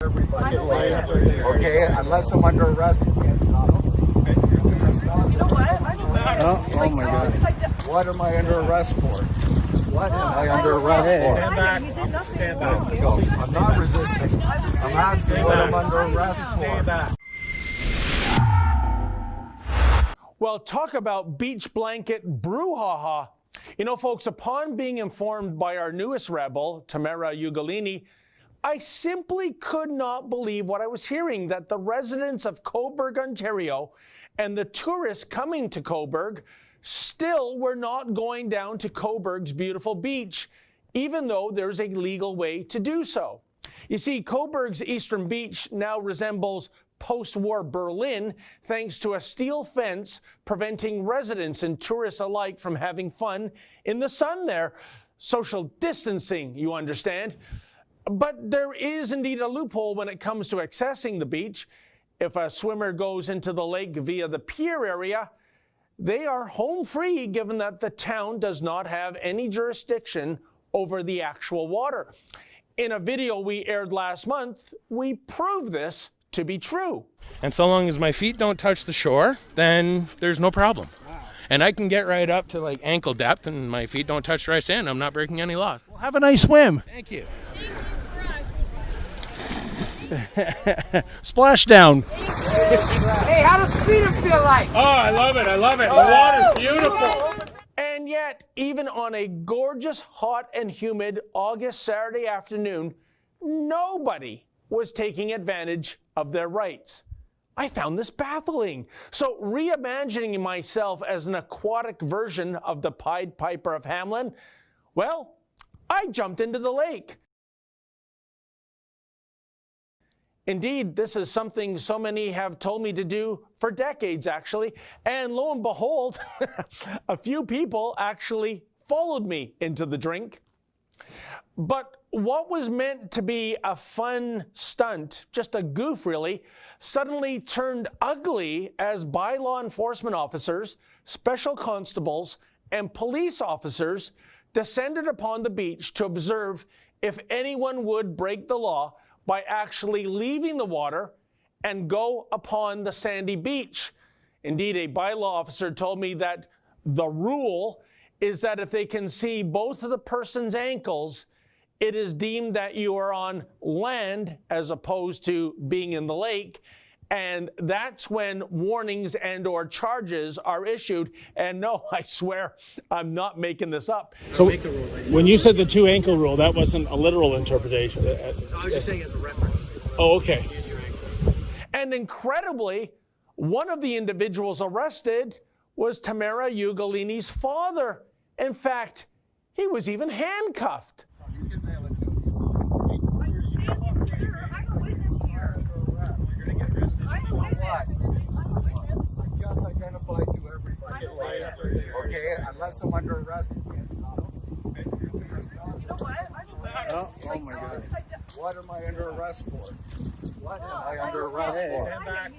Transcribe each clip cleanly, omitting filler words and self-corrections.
Everybody. Okay, unless I'm under arrest, you can't stop. You know what? I don't know. Oh my God. What am I under arrest for? What am I under arrest for? Stand back. Stand back. So, I'm not resisting. I'm asking what I'm under arrest for. Well, talk about beach blanket brouhaha. You know, folks, upon being informed by our newest rebel, Tamara Ugolini, I simply could not believe what I was hearing, that the residents of Cobourg, Ontario, and the tourists coming to Cobourg still were not going down to Cobourg's beautiful beach, even though there's a legal way to do so. You see, Cobourg's eastern beach now resembles post-war Berlin, thanks to a steel fence preventing residents and tourists alike from having fun in the sun there. Social distancing, you understand. But there is indeed a loophole when it comes to accessing the beach. If a swimmer goes into the lake via the pier area, they are home free, given that the town does not have any jurisdiction over the actual water. In a video we aired last month, we proved this to be true. And so long as my feet don't touch the shore, then there's no problem. Wow. And I can get right up to like ankle depth and my feet don't touch dry sand. I'm not breaking any laws. Well, have a nice swim. Thank you. Splash down. Hey, how does freedom feel like? Oh, I love it. I love it. The water's beautiful. And yet, even on a gorgeous, hot and humid August Saturday afternoon, nobody was taking advantage of their rights. I found this baffling. So, reimagining myself as an aquatic version of the Pied Piper of Hamelin, well, I jumped into the lake. Indeed, this is something so many have told me to do for decades, actually. And lo and behold, a few people actually followed me into the drink. But what was meant to be a fun stunt, just a goof really, suddenly turned ugly as by-law enforcement officers, special constables, and police officers descended upon the beach to observe if anyone would break the law by actually leaving the water and go upon the sandy beach. Indeed, a bylaw officer told me that the rule is that if they can see both of the person's ankles, it is deemed that you are on land as opposed to being in the lake. And that's when warnings and or charges are issued. And no, I swear, I'm not making this up. So when you said the 2 ankle rule, that wasn't a literal interpretation. No, I was just saying as a reference. Oh, okay. Use your ankles. And incredibly, one of the individuals arrested was Tamara Ugolini's father. In fact, he was even handcuffed. Okay, unless I'm under arrest, you can't stop. You know what? I don't know. Oh my God. What am I under arrest for? What am I under arrest for? Stand back.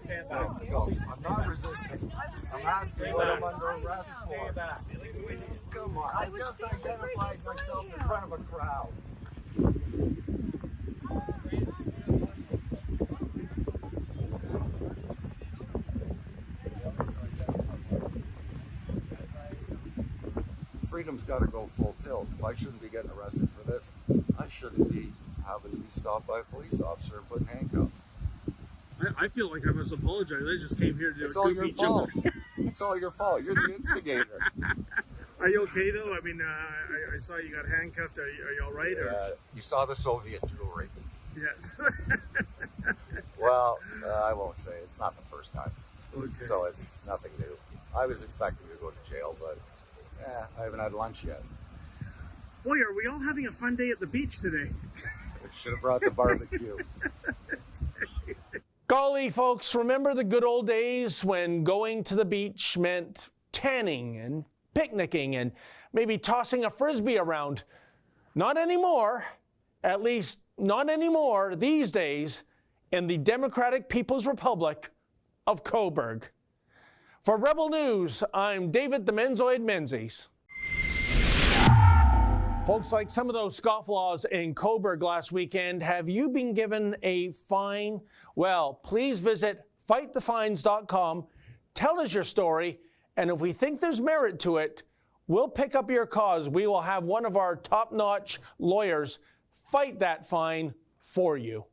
Stand back. So, I'm not resisting. I'm asking what I'm under arrest for. Come on, I just identified myself in front of a crowd. Freedom's got to go full tilt. If I shouldn't be getting arrested for this, I shouldn't be having to be stopped by a police officer and put in handcuffs. I feel like I must apologize. I just came here to do It's all your fault. It's all your fault. You're the instigator. Are you okay though? I mean, I saw you got handcuffed. Are you all right? Or? You saw the Soviet jewelry. Yes. Well, I won't say. It's not the first time. Okay. So it's nothing new. I was expecting to go to jail, but I haven't had lunch yet. Boy, are we all having a fun day at the beach today? We should have brought the barbecue. Golly, folks, remember the good old days when going to the beach meant tanning and picnicking and maybe tossing a frisbee around? Not anymore. At least not anymore these days in the Democratic People's Republic of Cobourg. For Rebel News, I'm David the Menzoid Menzies. Folks, like some of those scofflaws in Cobourg last weekend, have you been given a fine? Well, please visit fightthefines.com, tell us your story, and if we think there's merit to it, we'll pick up your cause. We will have one of our top-notch lawyers fight that fine for you.